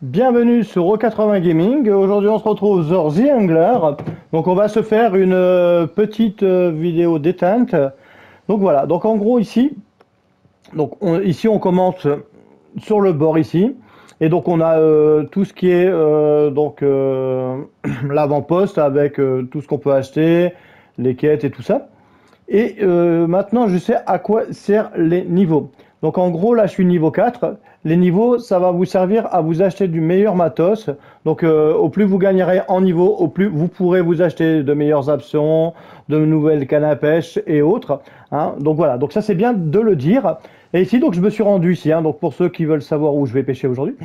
Bienvenue sur O80 Gaming. Aujourd'hui, on se retrouve sur The Angler. Donc, on va se faire une petite vidéo détente. Donc voilà. Donc en gros ici, ici on commence sur le bord ici, et donc on a tout ce qui est l'avant-poste avec tout ce qu'on peut acheter, les quêtes et tout ça. Et maintenant, je sais à quoi servent les niveaux. Donc en gros, là, je suis niveau 4. Les niveaux, ça va vous servir à vous acheter du meilleur matos. Donc au plus vous gagnerez en niveau, au plus vous pourrez vous acheter de meilleurs hameçons, de nouvelles cannes à pêche et autres, hein. Donc voilà, donc ça c'est bien de le dire. Et ici, donc je me suis rendu ici, hein. Donc pour ceux qui veulent savoir où je vais pêcher aujourd'hui,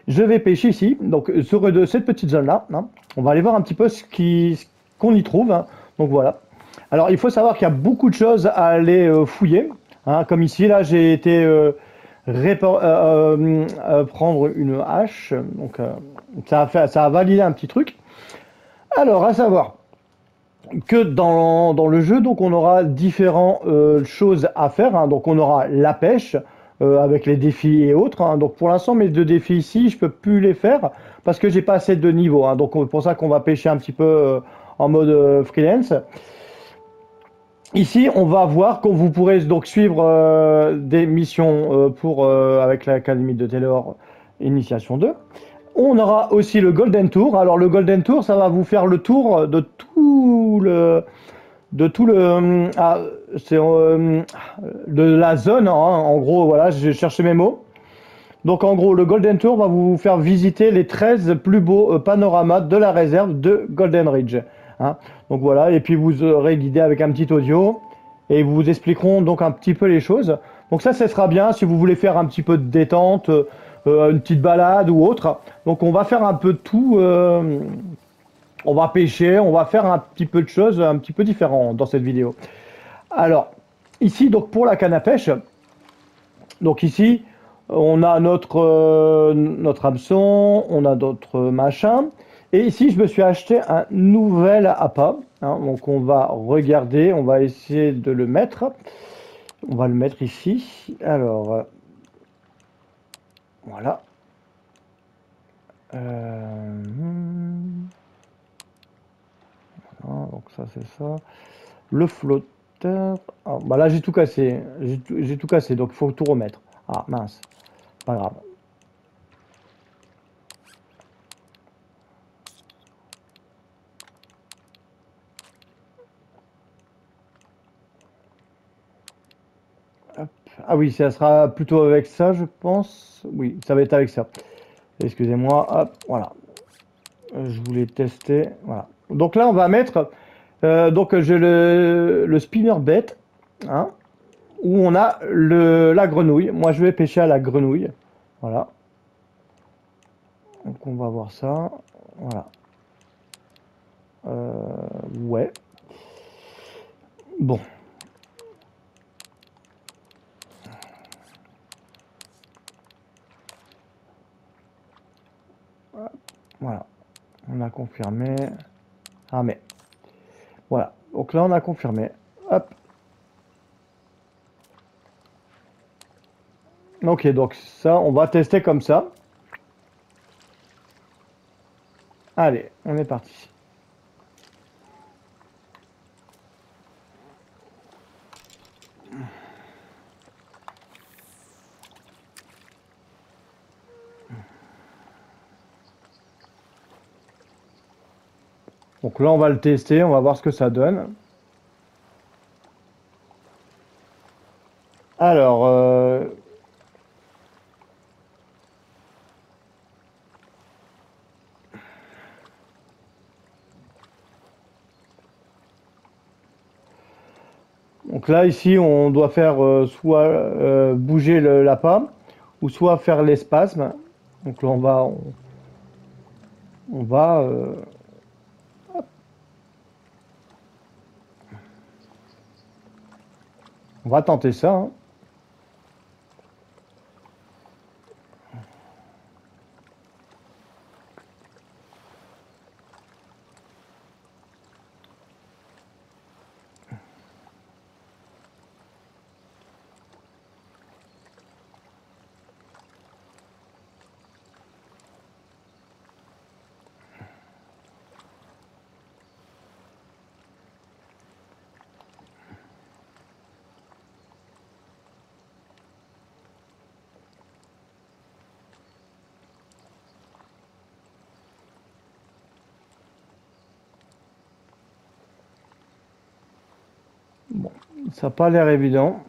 je vais pêcher ici, donc sur cette petite zone-là, hein. On va aller voir un petit peu qu'on y trouve, hein. Donc voilà. Alors, il faut savoir qu'il y a beaucoup de choses à aller fouiller, hein. Comme ici, là, j'ai été prendre une hache. Donc, ça a validé un petit truc. Alors, à savoir que dans le jeu, donc, on aura différentes choses à faire, hein. Donc, on aura la pêche avec les défis et autres, hein. Donc, pour l'instant, mes deux défis ici, je peux plus les faire parce que j'ai pas assez de niveau, hein. Donc, c'est pour ça qu'on va pêcher un petit peu en mode freelance. Ici, on va voir que vous pourrez donc suivre des missions avec l'Académie de Taylor Initiation 2. On aura aussi le Golden Tour. Alors le Golden Tour, ça va vous faire le tour de de la zone, hein. En gros, voilà, j'ai cherché mes mots. Donc en gros, le Golden Tour va vous faire visiter les 13 plus beaux panoramas de la réserve de Golden Ridge, hein. Donc voilà, et puis vous aurez guidé avec un petit audio et ils vous expliqueront donc un petit peu les choses. Donc ça sera bien si vous voulez faire un petit peu de détente, une petite balade ou autre. Donc on va faire un peu de tout, on va pêcher, on va faire un petit peu de choses un petit peu différentes dans cette vidéo. Alors ici donc pour la canne à pêche, donc ici on a notre hameçon, on a d'autres machins. Et ici, je me suis acheté un nouvel appât, hein. Donc, on va regarder, on va essayer de le mettre. On va le mettre ici. Alors, voilà. Voilà, donc ça, c'est ça. Le flotteur. Ah, bah là, j'ai tout cassé. J'ai tout cassé, donc il faut tout remettre. Ah, mince. Pas grave. Hop. Ah oui, ça sera plutôt avec ça, je pense. Oui, ça va être avec ça. Excusez-moi. Hop, voilà. Je voulais tester. Voilà. Donc là, on va mettre. Donc j'ai le spinner bait, hein, où on a la grenouille. Moi, je vais pêcher à la grenouille. Voilà. Donc on va voir ça. Voilà. Ouais. Bon. Voilà. On a confirmé. Ah mais. Voilà. Donc là, on a confirmé. Hop. Ok, donc ça, on va tester comme ça. Allez, on est parti. Donc là, on va le tester, on va voir ce que ça donne. Alors, donc là, ici, on doit faire soit bouger l'appât, ou soit faire les spasmes. Donc là, on va, on va tenter ça, hein. Bon, ça n'a pas l'air évident.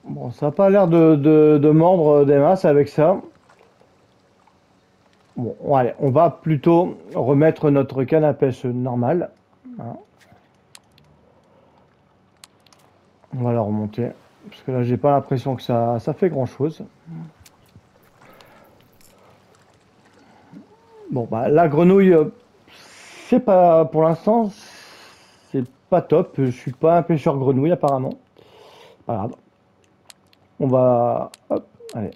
Bon, ça n'a pas l'air de mordre des masses avec ça. Bon, allez, on va plutôt remettre notre canne à pêche normale. Hein. On va la remonter. Parce que là, j'ai pas l'impression que ça fait grand chose. Bon, bah, la grenouille, c'est pas, pour l'instant, c'est pas top. Je suis pas un pêcheur grenouille, apparemment. Pas grave. On va, hop, allez.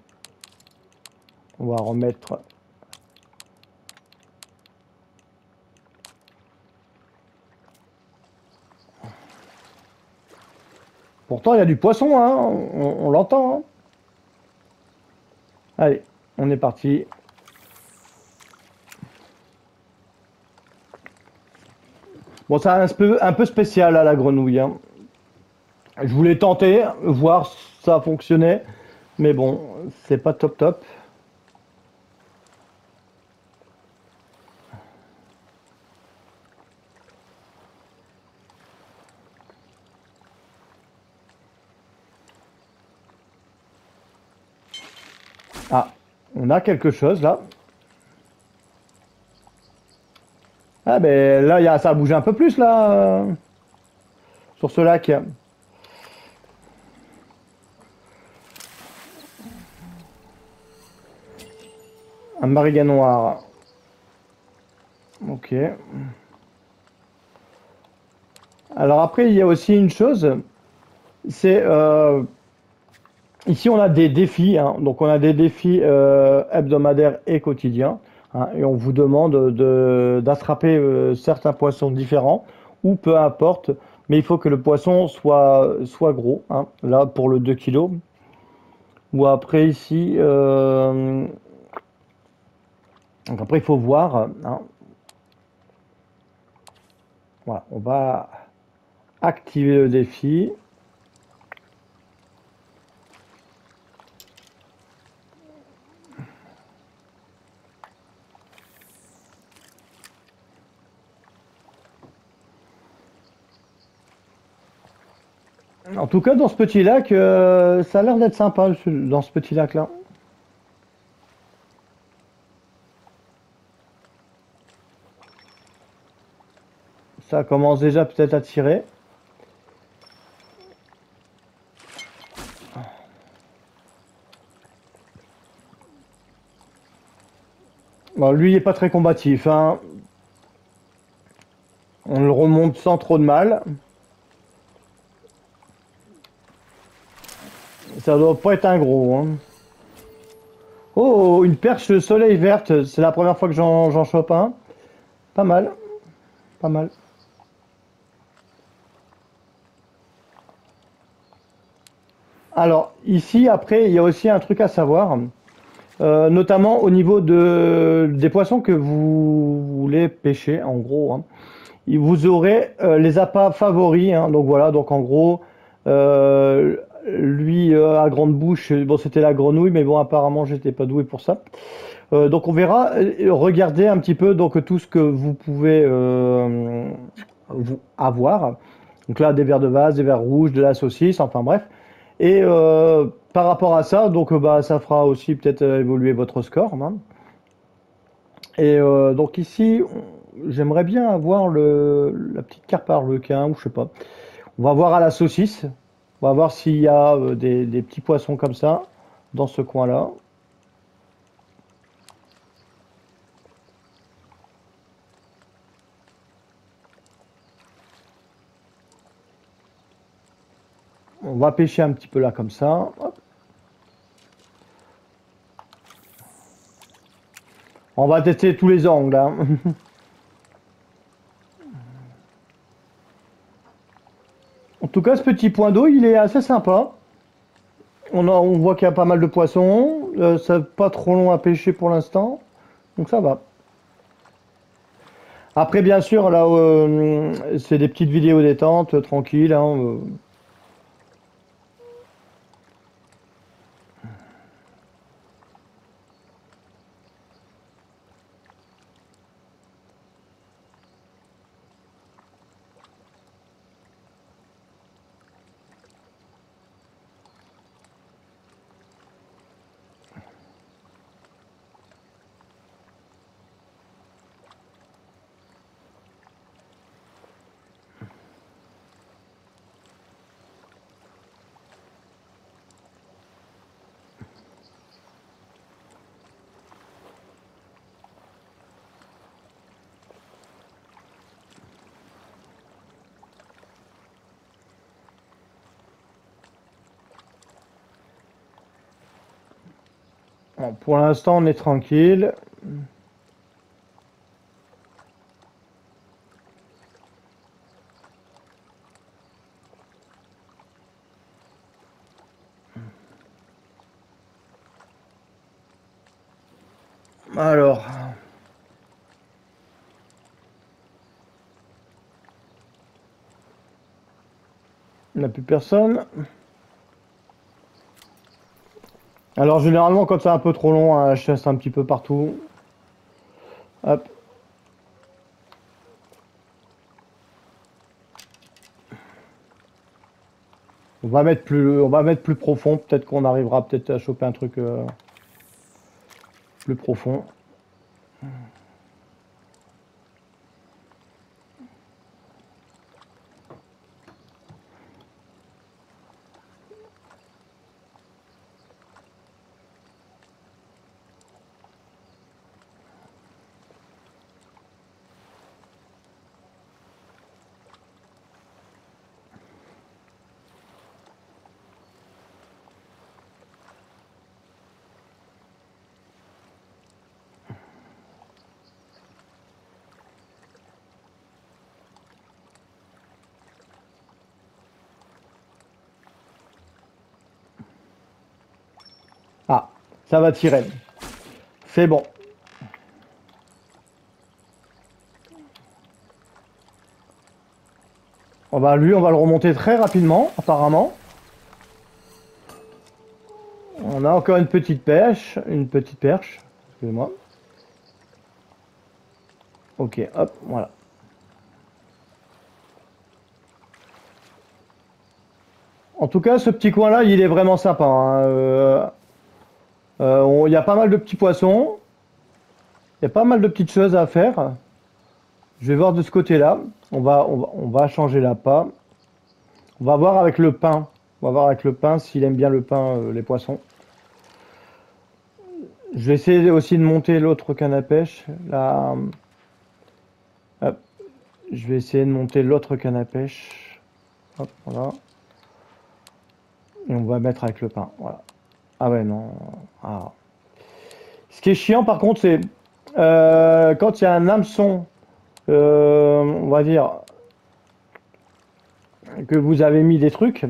On va remettre. Pourtant, il y a du poisson, hein. On l'entend, hein. Allez, on est parti. Bon, c'est un peu spécial à la grenouille, hein. Je voulais tenter, voir si ça fonctionnait, mais bon, c'est pas top top. Ah, on a quelque chose là. Ah ben là, ça a bougé un peu plus là, sur ce lac. Un mariga noir. Ok. Alors après, il y a aussi une chose, c'est ici on a des défis, hein. Donc on a des défis hebdomadaires et quotidiens, hein, et on vous demande d'attraper certains poissons différents, ou peu importe, mais il faut que le poisson soit gros, hein. Là pour le 2 kilos, ou après ici, donc après il faut voir, hein. Voilà, on va activer le défi. En tout cas, dans ce petit lac, ça a l'air d'être sympa dans ce petit lac-là. Ça commence déjà peut-être à tirer. Bon, lui, il est pas très combatif, hein. On le remonte sans trop de mal. Ça doit pas être un gros, hein. Oh, une perche soleil verte. C'est la première fois que j'en chope un. Pas mal, pas mal. Alors, ici, après, il y a aussi un truc à savoir. Notamment au niveau des poissons que vous voulez pêcher, en gros, hein. Vous aurez les appâts favoris, hein. Donc voilà, donc en gros, euh, lui à grande bouche, bon c'était la grenouille, mais bon apparemment j'étais pas doué pour ça. Donc on verra, regardez un petit peu donc tout ce que vous pouvez avoir. Donc là des vers de vase, des vers rouges, de la saucisse, enfin bref. Et par rapport à ça, donc bah ça fera aussi peut-être évoluer votre score, hein. Et donc ici, j'aimerais bien avoir la petite carpe à arlequin, ou je sais pas. On va voir à la saucisse. On va voir s'il y a des petits poissons comme ça dans ce coin-là. On va pêcher un petit peu là comme ça. Hop. On va tester tous les angles, hein. tout cas, ce petit point d'eau, il est assez sympa. On voit qu'il y a pas mal de poissons. C'est pas trop long à pêcher pour l'instant. Donc ça va. Après, bien sûr, là, c'est des petites vidéos détente, tranquilles, hein. Bon, pour l'instant, on est tranquille. Alors, il n'y a plus personne. Alors, généralement, quand c'est un peu trop long, hein, je chasse un petit peu partout. Hop. On va mettre plus profond. Peut-être qu'on arrivera peut-être à choper un truc plus profond. Ah, ça va tirer. C'est bon. Lui, on va le remonter très rapidement, apparemment. On a encore une petite perche. Excusez-moi. Ok, hop, voilà. En tout cas, ce petit coin-là, il est vraiment sympa, hein. Il y a pas mal de petits poissons. Il y a pas mal de petites choses à faire. Je vais voir de ce côté-là. On va changer l'appât. On va voir avec le pain. On va voir avec le pain s'il aime bien le pain, les poissons. Je vais essayer aussi de monter l'autre canne à pêche. Là, hop. Je vais essayer de monter l'autre canne à pêche. Hop, voilà. Et on va mettre avec le pain. Voilà. Ah ouais, non. Ah. Ce qui est chiant, par contre, c'est quand il y a un hameçon, on va dire, que vous avez mis des trucs,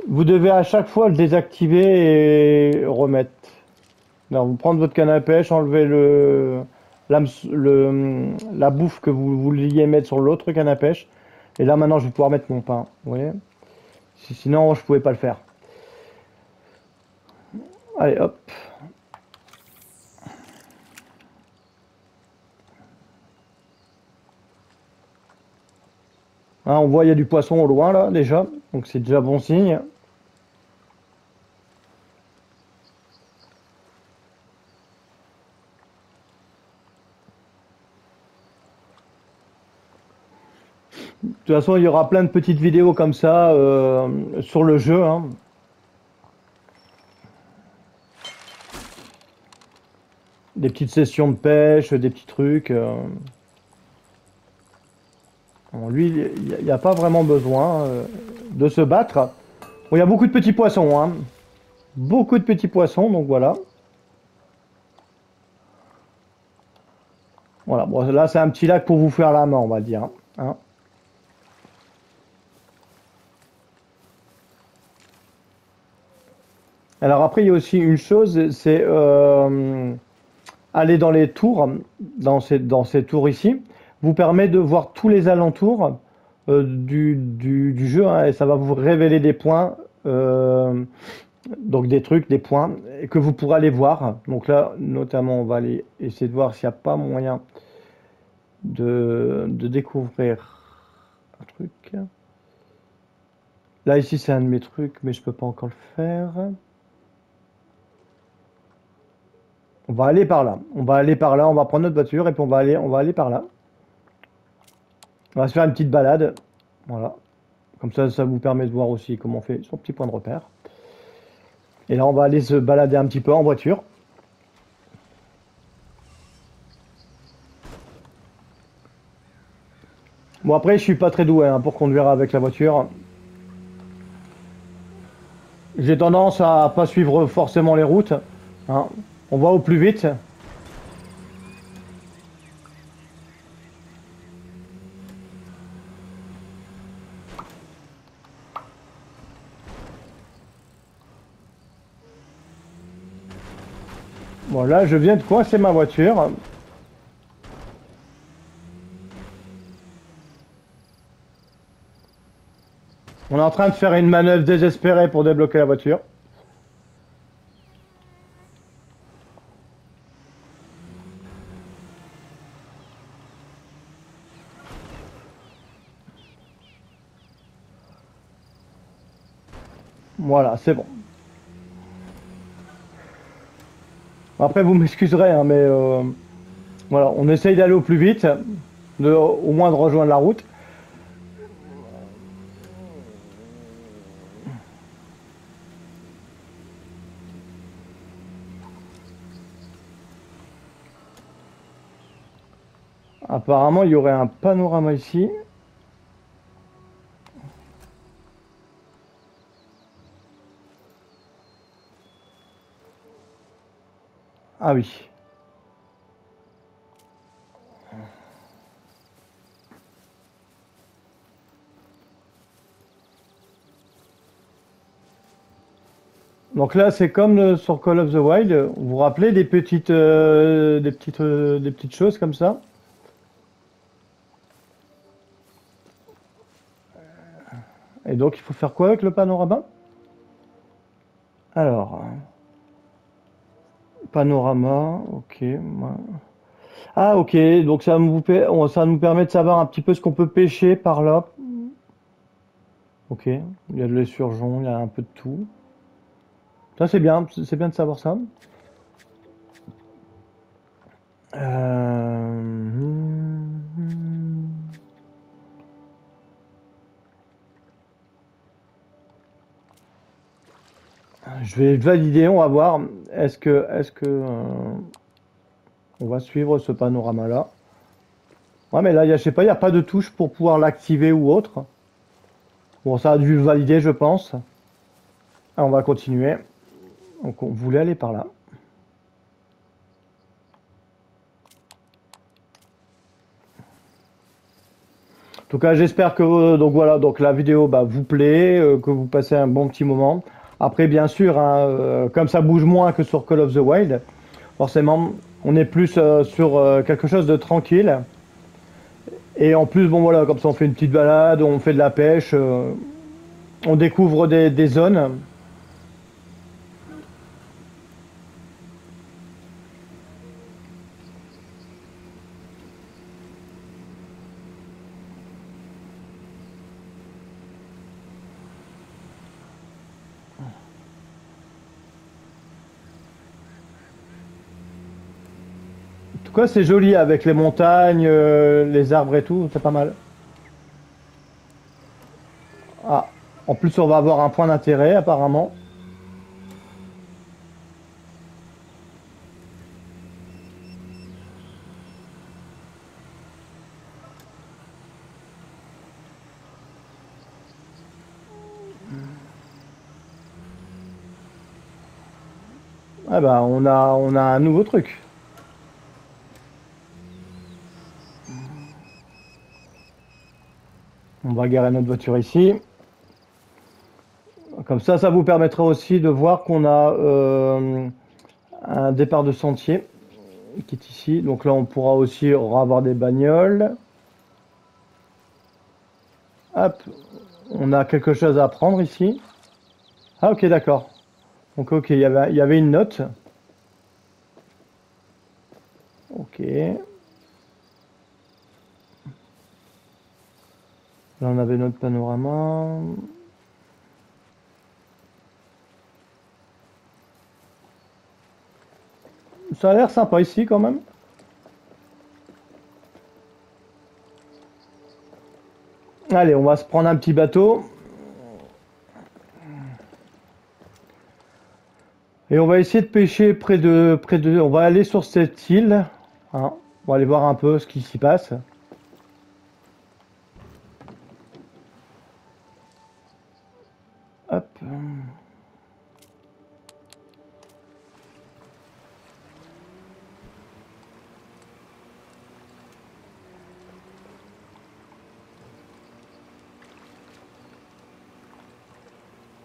vous devez à chaque fois le désactiver et remettre. Alors, vous prenez votre canne à pêche, enlevez la bouffe que vous vouliez mettre sur l'autre canne à pêche. Et là, maintenant, je vais pouvoir mettre mon pain. Vous voyez? Sinon, je pouvais pas le faire. Allez, hop. Hein, on voit il y a du poisson au loin là déjà, donc c'est déjà bon signe. De toute façon, il y aura plein de petites vidéos comme ça sur le jeu, hein. Des petites sessions de pêche, des petits trucs. Bon, lui, il n'y a pas vraiment besoin de se battre. Bon, il y a beaucoup de petits poissons, hein. Beaucoup de petits poissons, donc voilà. Voilà, bon, là c'est un petit lac pour vous faire la main, on va dire, hein. Alors après, il y a aussi une chose, c'est aller dans les tours, dans ces tours ici, vous permet de voir tous les alentours du jeu, hein, et ça va vous révéler des points, donc des trucs, des points, et que vous pourrez aller voir. Donc là, notamment, on va aller essayer de voir s'il n'y a pas moyen de découvrir un truc. Là, ici, c'est un de mes trucs, mais je peux pas encore le faire. On va aller par là. On va aller par là. On va prendre notre voiture et puis on va aller par là. On va se faire une petite balade. Voilà. Comme ça vous permet de voir aussi comment on fait son petit point de repère. Et là, on va aller se balader un petit peu en voiture. Bon, après, je suis pas très doué hein, pour conduire avec la voiture. J'ai tendance à pas suivre forcément les routes, hein. On va au plus vite. Bon, là, je viens de coincer ma voiture. On est en train de faire une manœuvre désespérée pour débloquer la voiture. Voilà, c'est bon. Après, vous m'excuserez, hein, mais voilà, on essaye d'aller au plus vite, au moins de rejoindre la route. Apparemment, il y aurait un panorama ici. Ah oui. Donc là, c'est comme sur Call of the Wild. Vous vous rappelez des petites choses comme ça? Et donc, il faut faire quoi avec le panorama? Alors, panorama, ok. Ah, ok. Donc ça nous permet de savoir un petit peu ce qu'on peut pêcher par là. Ok. Il y a de l'esturgeon, il y a un peu de tout. Ça, c'est bien de savoir ça. Hmm. Je vais valider, on va voir. Est-ce que on va suivre ce panorama-là? Ouais, mais là, je sais pas, il n'y a pas de touche pour pouvoir l'activer ou autre. Bon, ça a dû valider, je pense. Ah, on va continuer. Donc, on voulait aller par là. En tout cas, j'espère que donc voilà, donc la vidéo bah, vous plaît, que vous passez un bon petit moment. Après, bien sûr, hein, comme ça bouge moins que sur Call of the Wild, forcément, on est plus sur quelque chose de tranquille. Et en plus, bon voilà, comme ça, on fait une petite balade, on fait de la pêche, on découvre des zones. En tout cas, c'est joli avec les montagnes, les arbres et tout, c'est pas mal. Ah, en plus, on va avoir un point d'intérêt apparemment. Ah bah, on a un nouveau truc. On va garer notre voiture ici. Comme ça vous permettra aussi de voir qu'on a un départ de sentier qui est ici. Donc là, on pourra aussi avoir des bagnoles. Hop, on a quelque chose à prendre ici. Ah ok, d'accord. Donc ok, il y avait une note. Ok. Là, on avait notre panorama. Ça a l'air sympa ici quand même. Allez, on va se prendre un petit bateau. Et on va essayer de pêcher près de. On va aller sur cette île. Hein. On va aller voir un peu ce qui s'y passe. Hop.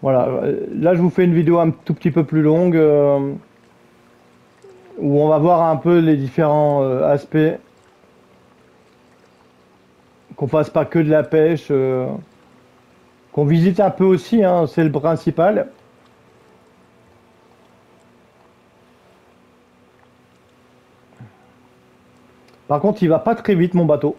Voilà. Là, je vous fais une vidéo un tout petit peu plus longue où on va voir un peu les différents aspects. Qu'on fasse pas que de la pêche. Qu'on visite un peu aussi, hein, c'est le principal. Par contre, il va pas très vite mon bateau.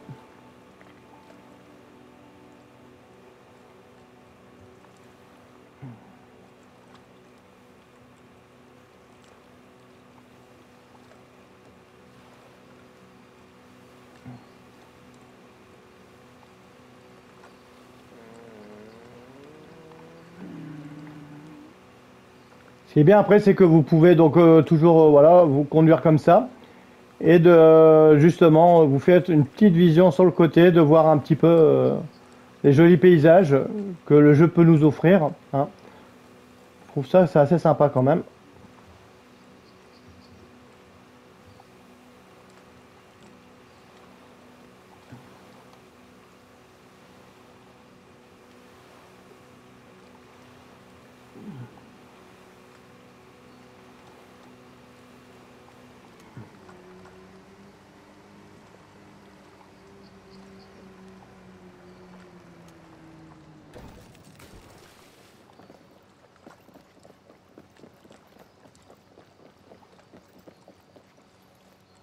Ce qui est bien après, c'est que vous pouvez donc toujours voilà, vous conduire comme ça et de justement vous faites une petite vision sur le côté, de voir un petit peu les jolis paysages que le jeu peut nous offrir. Hein. Je trouve ça c'est assez sympa quand même.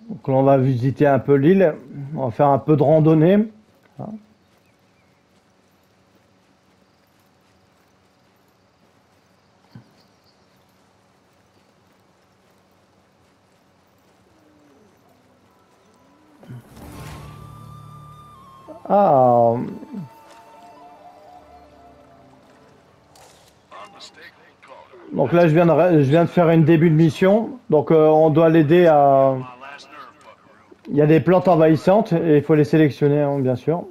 Donc là, on va visiter un peu l'île, on va faire un peu de randonnée. Hein. Ah, donc là je viens de faire une début de mission, donc on doit l'aider à. Il y a des plantes envahissantes et il faut les sélectionner, hein, bien sûr.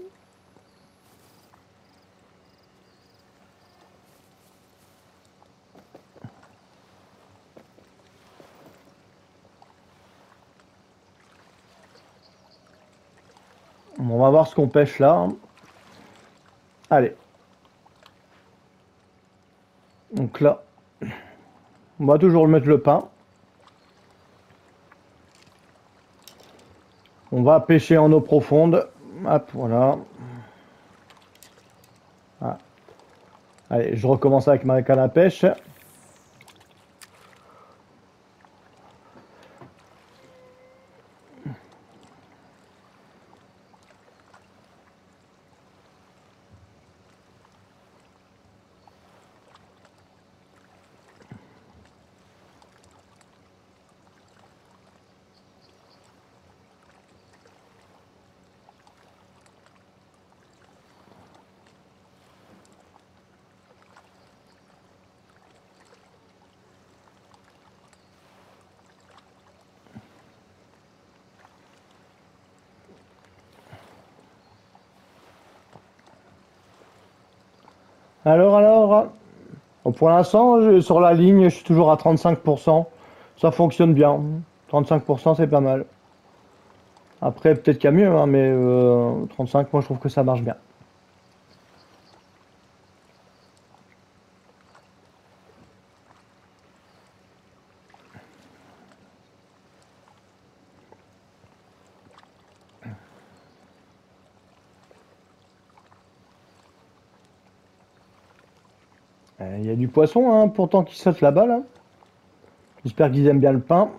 On va voir ce qu'on pêche là. Hein. Allez. Donc là, on va toujours mettre le pain. On va pêcher en eau profonde. Hop, voilà. Ah. Allez, je recommence avec ma canne à pêche. Alors, bon, pour l'instant, sur la ligne, je suis toujours à 35%. Ça fonctionne bien. 35%, c'est pas mal. Après, peut-être qu'il y a mieux, hein, mais 35, moi, je trouve que ça marche bien. Il y a du poisson, hein, pourtant qui saute là-bas, là. J'espère qu'ils aiment bien le pain.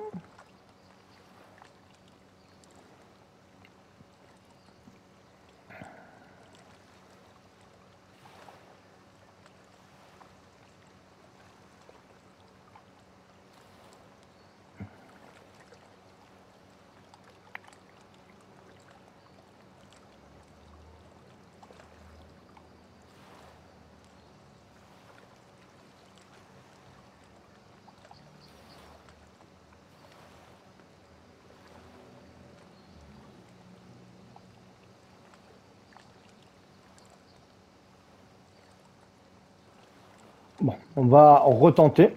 Bon, on va retenter.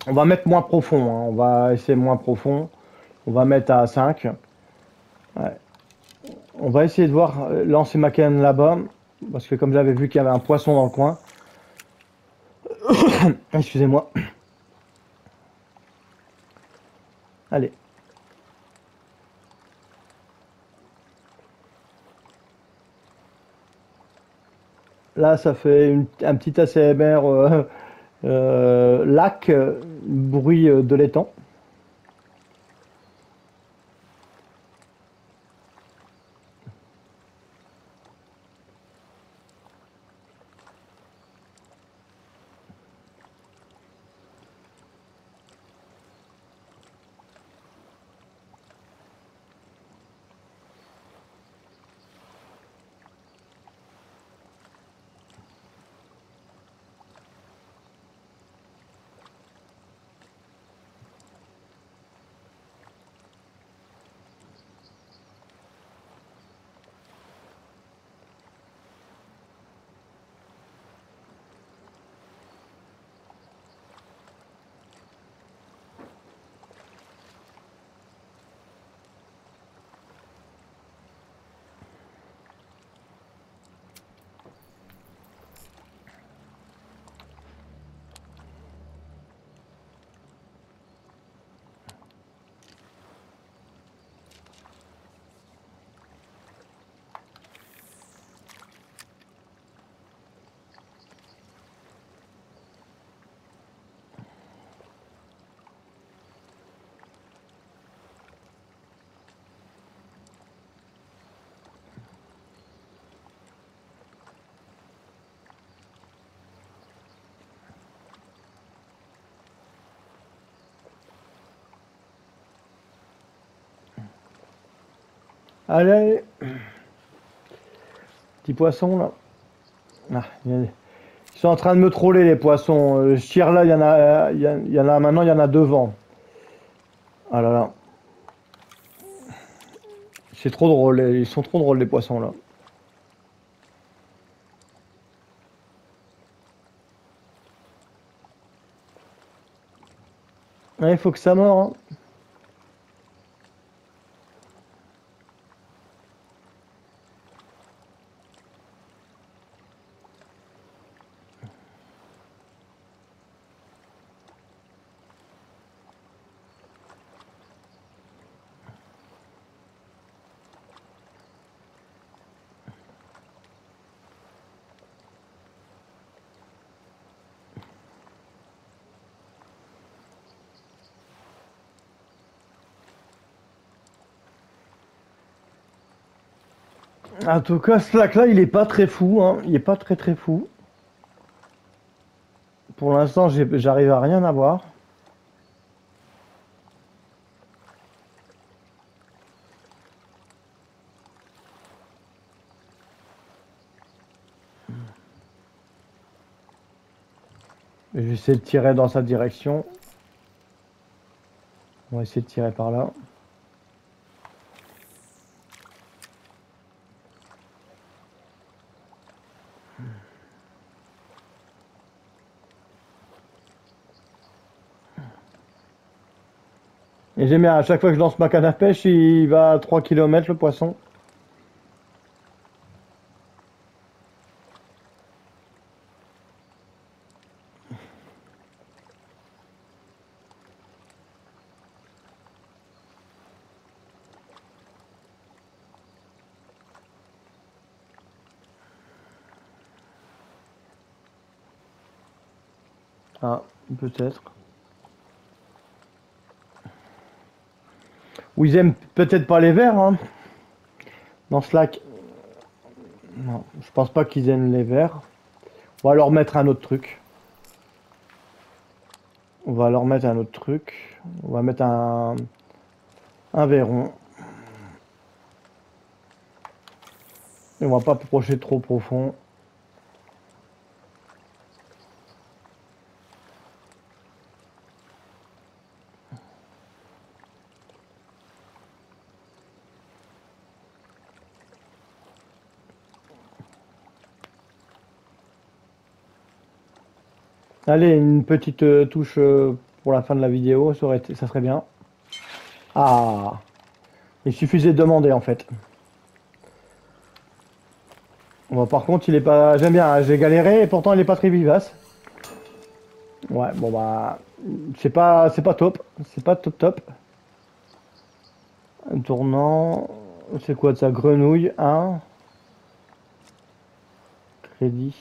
On va mettre moins profond, hein. On va essayer moins profond. On va mettre à 5. Ouais. On va essayer de voir lancer ma canne là-bas. Parce que comme j'avais vu qu'il y avait un poisson dans le coin. Excusez-moi. Allez. Là, ça fait un petit ASMR lac, bruit de l'étang. Allez, allez. Petit poisson là. Ah, ils sont en train de me troller les poissons. Je tire là, il y en a, il y en a maintenant, il y en a devant. Ah là là. C'est trop drôle, ils sont trop drôles les poissons là. Ouais, il faut que ça mord, hein. En tout cas, ce lac là, il est pas très fou, hein. Il est pas très très fou. Pour l'instant, j'arrive à rien à voir. Je vais essayer de tirer dans sa direction. On va essayer de tirer par là. Et j'aime bien, à chaque fois que je lance ma canne à pêche, il va à 3 km le poisson. Ah, peut-être. Ou ils aiment peut-être pas les verts, hein. Dans Slack. Non, je pense pas qu'ils aiment les verts. On va leur mettre un autre truc. On va leur mettre un autre truc. On va mettre un verron. Et on va pas approcher trop profond. Allez, une petite touche pour la fin de la vidéo, ça serait bien. Ah, il suffisait de demander en fait. Bon, par contre, il est pas. J'aime bien, hein, j'ai galéré et pourtant il est pas très vivace. Ouais, bon bah, c'est pas top, c'est pas top top. Un tournant, c'est quoi de ça? Grenouille, 1. Crédit.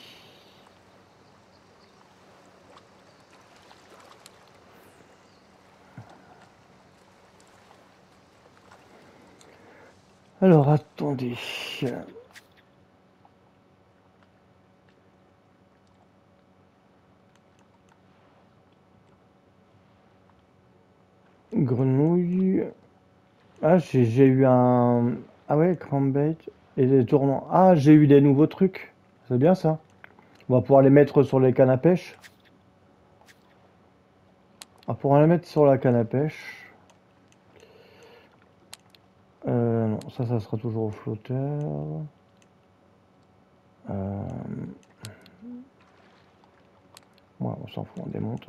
Alors, attendez. Grenouille. Ah, j'ai eu un. Ah ouais, crankbait et des tournants. Ah, j'ai eu des nouveaux trucs. C'est bien ça. On va pouvoir les mettre sur les cannes à pêche. On va pouvoir les mettre sur la canne à pêche. Non, ça sera toujours au flotteur. Ouais, on s'en fout, on démonte.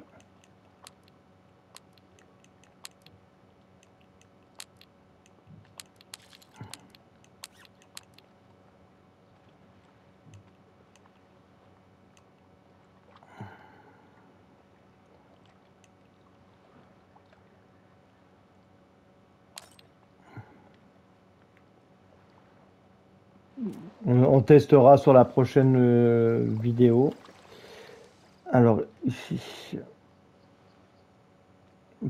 On testera sur la prochaine vidéo. Alors, ici.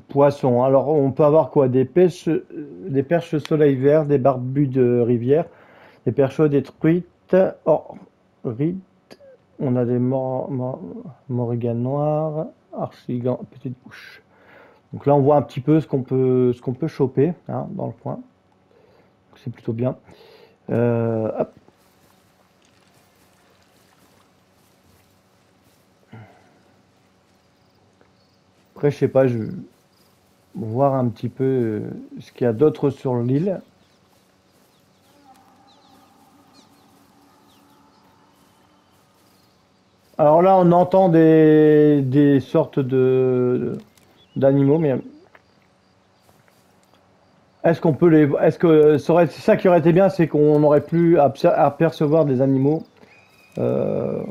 Poisson. Alors, on peut avoir quoi? Des perches soleil vert, des barbus de rivière, des perchots, des truites, rites. On a des morriganes noires, archigan, petite bouche. Donc là, on voit un petit peu ce qu'on peut choper hein, dans le coin. C'est plutôt bien. Hop. Après, je sais pas, je vais voir un petit peu ce qu'il y a d'autre sur l'île. Alors là, on entend des sortes d'animaux, mais est-ce qu'on peut les, est-ce que c'est ça qui aurait été bien, c'est qu'on aurait pu apercevoir des animaux euh,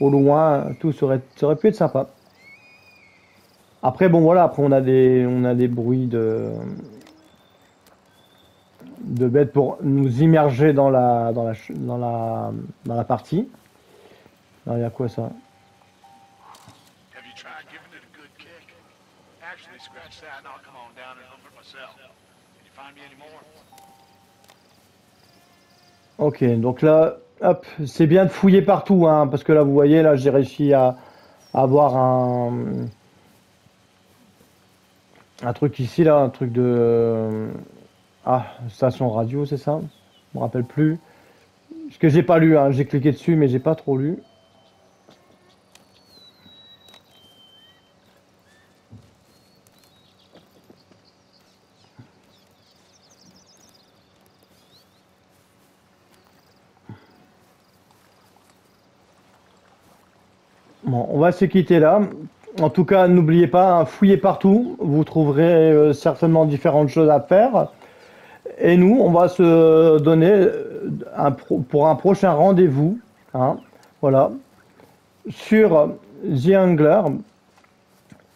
au loin, tout ça aurait pu être sympa. Après, bon voilà, après on a des bruits de bêtes pour nous immerger dans la partie. Alors, il y a quoi ça? Have you tried giving it a good kick? Actually, scratch that and I'll come on down and help it myself. Can you find me any more? Ok, donc là, hop, c'est bien de fouiller partout, hein, parce que là, vous voyez, là, j'ai réussi à avoir un truc ici, là, un truc de... Ah, station radio, c'est ça? Je me rappelle plus. Ce que j'ai pas lu, hein, j'ai cliqué dessus, mais j'ai pas trop lu. Bon, on va se quitter là. En tout cas, n'oubliez pas, hein, fouillez partout. Vous trouverez certainement différentes choses à faire. Et nous, on va se donner pour un prochain rendez-vous, hein, voilà, sur The Angler.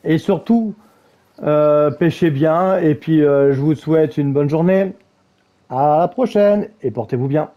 Et surtout, pêchez bien. Et puis, je vous souhaite une bonne journée. À la prochaine et portez-vous bien.